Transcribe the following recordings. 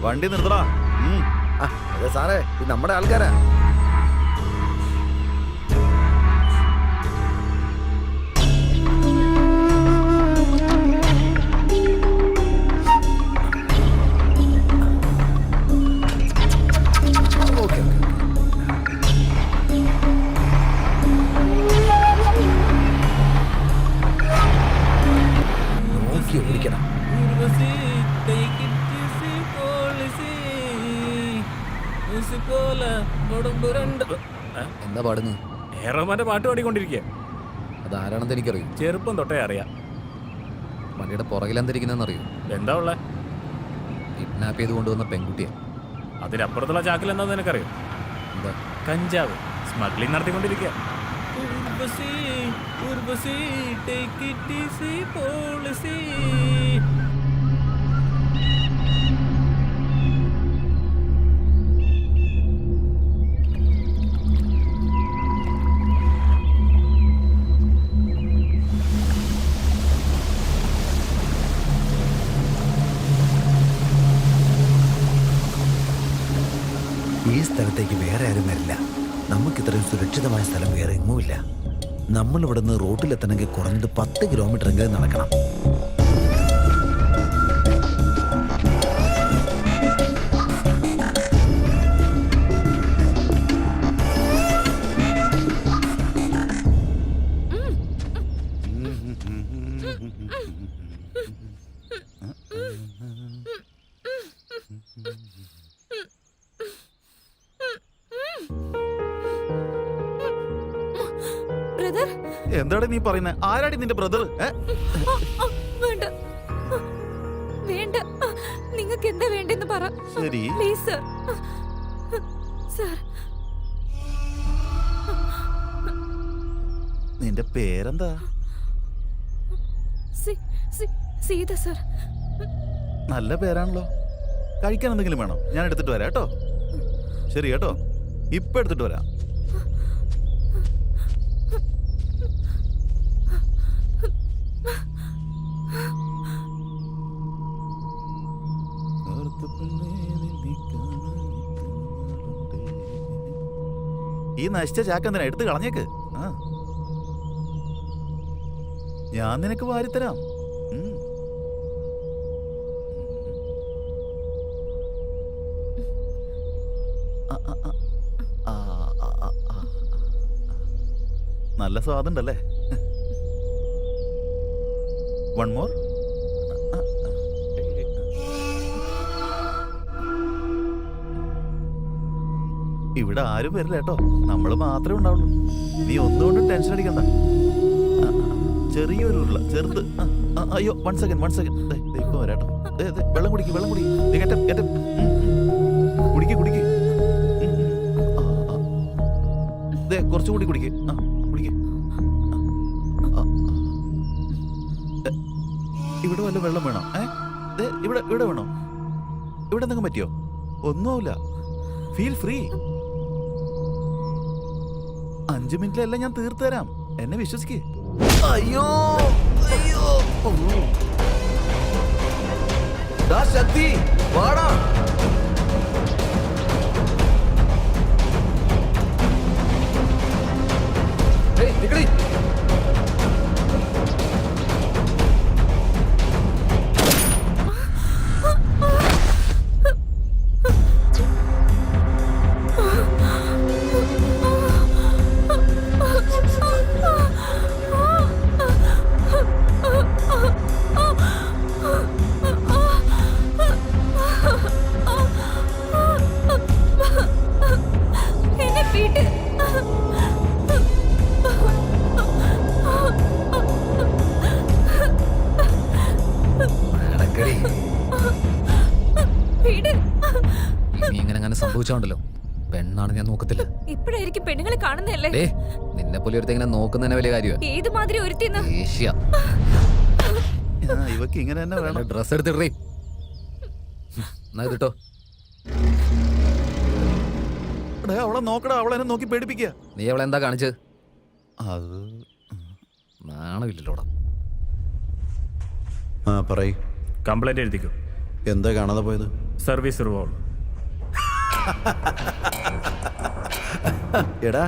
വണ്ടി നിർത്തടാ. അതെ സാറേ, ഇത് നമ്മുടെ ആൾക്കാരാ. എന്താ പാടുന്നു? ഏറോമാന്റെ പാട്ട് പാടിക്കൊണ്ടിരിക്കുക. അത് ആരാണെന്ന് എനിക്കറിയും. ചെറുപ്പം തൊട്ടേ അറിയാം. വണ്ടിയുടെ പുറകിലെന്തിരിക്കുന്നറിയോ? എന്താ ഉള്ള? കിഡ്നാപ്പ് ചെയ്ത് കൊണ്ടുവന്ന പെൺകുട്ടിയാ. അതിനപ്പുറത്തുള്ള ചാക്കിൽ എന്താന്ന് നിനക്കറിയോ? എന്താ? കഞ്ചാവ് സ്മഗ്ലിംഗ് നടത്തിക്കൊണ്ടിരിക്കുക. ഈ സ്ഥലത്തേക്ക് വേറെ ആരും വരില്ല. നമുക്ക് ഇത്രയും സുരക്ഷിതമായ സ്ഥലം വേറെ എങ്ങുമില്ല. നമ്മൾ ഇവിടുന്ന് റോട്ടിലെത്തണമെങ്കിൽ കുറഞ്ഞത് 10 കിലോമീറ്റർ എങ്കിലും നടക്കണം. എന്താടി നീ പറയുന്നത്? ആരാടി നിന്റെ ബ്രദർ? വേണ്ട വേണ്ട, നിങ്ങൾക്ക് എന്താ വേണ്ടെന്ന് പറ. ശരി പ്ലീസ് സർ. സർ, നിന്റെ പേരെന്താ? സീത സർ. നല്ല പേരാണല്ലോ. കഴിക്കാൻ എന്തെങ്കിലും വേണോ? ഞാൻ എടുത്തിട്ട് വരാം കേട്ടോ. ശരി കേട്ടോ, ഇപ്പൊ എടുത്തിട്ട് വരാം. ഈ നശിച്ച ചാക്കെന്തിനാ? എടുത്ത് കളഞ്ഞേക്ക്. ഞാൻ നിനക്ക് വാരിത്തരാം. നല്ല സ്വാദുണ്ടല്ലേ? One more. ഇവിടെ ആരും വരില്ല കേട്ടോ, നമ്മൾ മാത്രമേ ഉണ്ടാവുള്ളൂ. നീ ഒന്നുകൊണ്ടും ടെൻഷൻ അടിക്കണ്ട. ചെറിയൊരു ഉരുള, ചെറുത്. അയ്യോ, വൺ സെക്കൻഡ്. ഇപ്പൊ വരാട്ടോ. വെള്ളം കുടിക്ക്. കുടിക്ക്. കുറച്ചുകൂടി കുടിക്ക്. ഇവിടെ വല്ല വെള്ളം വേണോ? ഇവിടെ വേണോ? ഇവിടെ എന്തെങ്കിലും പറ്റിയോ? ഒന്നുമില്ല. Feel free. 5 മിനിറ്റിലെല്ലാം ഞാൻ തീർത്തു തരാം. എന്നെ വിശ്വസിക്കേ. അയ്യോ ശക്തി വാടാ. സംഭവിച്ചോണ്ടല്ലോ, പെണ്ണാണ് ഞാൻ നോക്കത്തില്ല. ഇപ്പോഴായിരിക്കും പെണ്ണുങ്ങളെ കാണുന്നല്ലേ? നിന്നെ പോലെ ഒരുത്ത ഇങ്ങനെ നോക്കുന്നതിനെ വലിയ കാര്യമാണ്. ഏത് മാതിരി ഒരുത്തിന്ന്? ഇവക്ക് ഇങ്ങനെ തന്നെ വേണം. ഡ്രസ് എടുത്തിടേ. കേട്ടോ, അവളെ നോക്കടാ. അവളെന്നെ നോക്കി പേടിപ്പിക്കുക. നീ അവളെ എന്താ കാണിച്ചത്? അത് നാണമില്ലല്ലോടാ. പറയ്. കംപ്ലൈന്റ് എഴുതിക്കോ. എന്താ കാണാതെ പോയത്? Service revolve. എടാ,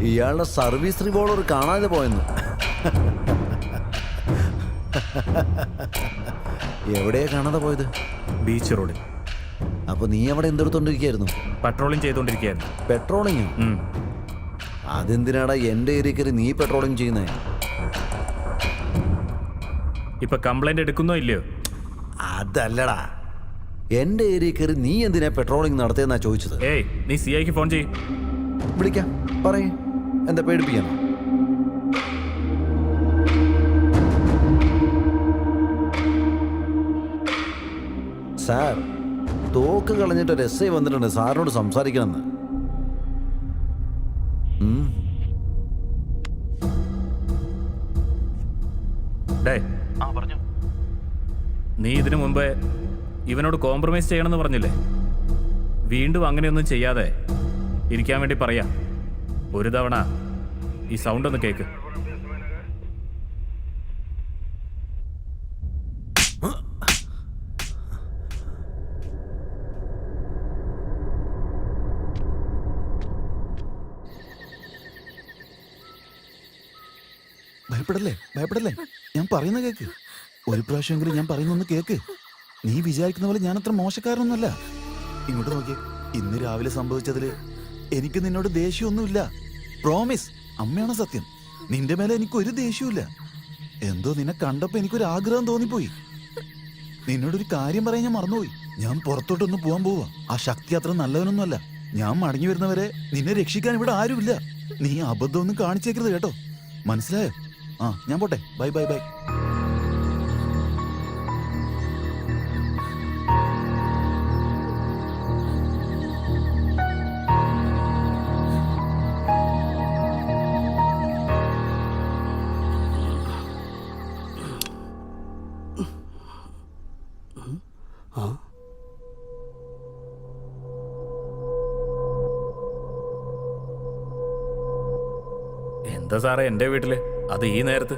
ഇയാളുടെ സർവീസ് റിവോൾവർ കാണാതെ പോയെന്ന്. എവിടെയാ കാണാതെ പോയത്? ബീച്ച് റോഡിൽ. അപ്പൊ നീ അവിടെ എന്തെടുത്തോണ്ടിരിക്കായിരുന്നു? പട്രോളിംഗ് ചെയ്തുകൊണ്ടിരിക്കുകയായിരുന്നു. പെട്രോളിങ്ങോ? അതെന്തിനാടാ എന്റെ ഏരിയക്കറി നീ പെട്രോളിങ് ചെയ്യുന്നേ? ഇപ്പൊ കംപ്ലൈന്റ് എടുക്കുന്നോ ഇല്ലയോ? അതല്ലടാ, എന്റെ ഏരിയക്കറി നീ എന്തിനാ പെട്രോളിങ് നടത്തിയെന്നാ ചോദിച്ചത്. ഏയ്, നീ CIക്ക് ഫോൺ ചെയ്യ്. വിളിക്കാം, പറയ്. എന്താ പേടിപ്പിക്കാനോ? സാർ, തോക്ക് കളഞ്ഞിട്ട് ഒരു SI വന്നിട്ടുണ്ട്, സാറിനോട് സംസാരിക്കണമെന്ന്. ഡേ, നീ ഇതിനു മുമ്പേ ഇവനോട് കോംപ്രമൈസ് ചെയ്യണമെന്ന് പറഞ്ഞില്ലേ? വീണ്ടും അങ്ങനെയൊന്നും ചെയ്യാതെ ഇരിക്കാൻ വേണ്ടി പറയാം. ഒരു തവണ ഈ സൗണ്ട് ഒന്ന് കേക്ക്. ഭയപ്പെടല്ലേ, ഞാൻ പറയുന്ന കേക്ക്. ഒരു പ്രാവശ്യമെങ്കിലും ഞാൻ പറയുന്നൊന്ന് കേക്ക്. നീ വിചാരിക്കുന്ന പോലെ ഞാൻ അത്ര മോശക്കാരനൊന്നുമല്ല. ഇങ്ങോട്ട് നോക്കിയേ, ഇന്ന് രാവിലെ സംഭവിച്ചതില് എനിക്ക് നിന്നോട് ദേഷ്യമൊന്നുമില്ല. പ്രോമിസ്, അമ്മയാണ് സത്യം. നിന്റെ മേലെ എനിക്കൊരു ദേഷ്യമില്ല. എന്തോ നിന്നെ കണ്ടപ്പോ എനിക്കൊരു ആഗ്രഹം തോന്നിപ്പോയി. നിന്നോടൊരു കാര്യം പറയാൻ ഞാൻ മറന്നുപോയി. ഞാൻ പുറത്തോട്ടൊന്ന് പോവാൻ പോവാ. ആ ശക്തി അത്ര നല്ലവനൊന്നുമല്ല. ഞാൻ മടങ്ങി വരുന്നവരെ നിന്നെ രക്ഷിക്കാൻ ഇവിടെ ആരുമില്ല. നീ അബദ്ധമൊന്നും കാണിച്ചേക്കരുത് കേട്ടോ, മനസ്സിലായോ? ഞാൻ പോട്ടെ. Bye bye bye. എന്താ സാറേ എൻ്റെ വീട്ടില്, അത് ഈ നേരത്ത്?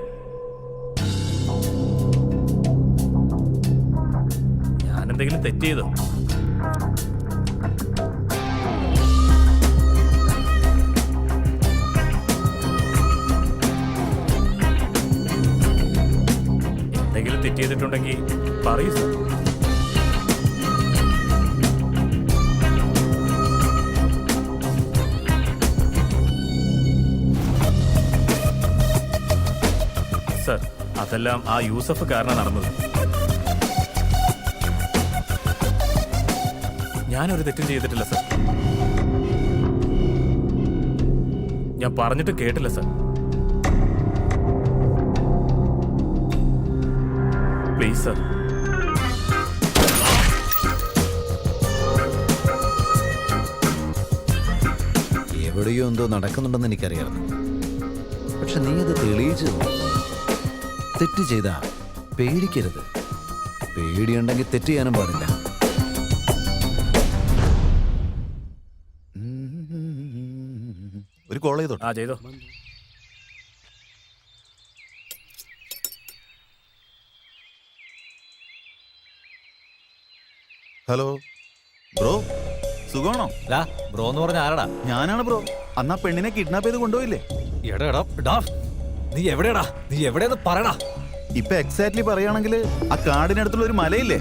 ഞാൻ എന്തെങ്കിലും തെറ്റ് ചെയ്തോ? എന്തെങ്കിലും തെറ്റ് ചെയ്തിട്ടുണ്ടെങ്കിൽ പറയൂ സാർ. സർ, അതെല്ലാം ആ യൂസഫ് കാരണം നടന്നത്. ഞാനൊരു തെറ്റും ചെയ്തിട്ടില്ല സർ. ഞാൻ പറഞ്ഞിട്ട് കേട്ടില്ല സർ. Please sir. എവിടെയോ എന്തോ നടക്കുന്നുണ്ടെന്ന് എനിക്കറിയാം. പക്ഷെ നീ അത് തെളിയിച്ചു. തെറ്റ് ചെയ്താ പേടിക്കരുത്. പേടിയുണ്ടെങ്കിൽ തെറ്റ് ചെയ്യാനും പാടില്ല. ഒരു കോൾ ചെയ്തോ? ചെയ്തോ. ഹലോ ബ്രോ, സുഖമാണോ? ബ്രോ എന്ന് പറഞ്ഞ ആരടാ? ഞാനാണ് ബ്രോ. അന്ന് ആ പെണ്ണിനെ കിഡ്നാപ്പ് ചെയ്ത് കൊണ്ടുപോയില്ലേ? നീ എവിടെയാടാ? നീ എവിടെയെന്ന് പറയടാ. ഇപ്പൊ എക്സാക്ട്ലി പറയുകയാണെങ്കിൽ ആ കാടിനടുത്തുള്ള ഒരു മലയില്ലേ,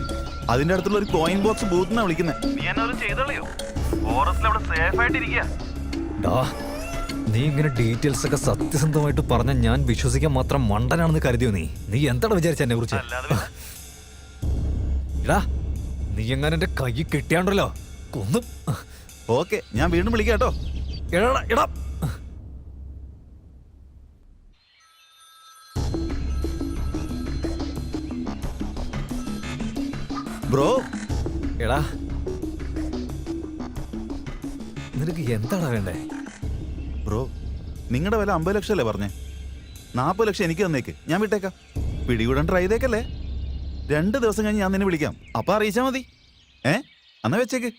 അതിന്റെ അടുത്തുള്ള ഒരു കോയിൻ ബോക്സ് ബൂത്ത് എന്നാ വിളിക്കുന്നത്. നീ ഇങ്ങനെ ഡീറ്റെയിൽസ് ഒക്കെ സത്യസന്ധമായിട്ട് പറഞ്ഞ ഞാൻ വിശ്വസിക്കാൻ മാത്രം മണ്ടനാണെന്ന് കരുതിയോ? നീ എന്താണ് വിചാരിച്ച എന്നെ കുറിച്ച്? ഇടാ, നീ എങ്ങനെ എന്റെ കൈ കിട്ടിയാണ്ടല്ലോ കൊന്നും. ഓക്കെ, ഞാൻ വീണ്ടും വിളിക്കാം കേട്ടോ. ഇടാ ബ്രോ. എടാ, നിനക്ക് എന്താടാ വേണ്ടേ? ബ്രോ, നിങ്ങളുടെ വില 50 ലക്ഷം അല്ലേ പറഞ്ഞേ? 40 ലക്ഷം എനിക്ക് തന്നേക്ക്, ഞാൻ വിട്ടേക്കാം. പിടികൂടാൻ ട്രൈ ചെയ്തേക്കല്ലേ. 2 ദിവസം കഴിഞ്ഞ് ഞാൻ നിന്നെ വിളിക്കാം, അപ്പൊ അറിയിച്ചാ മതി. എന്നാ വെച്ചേക്ക്.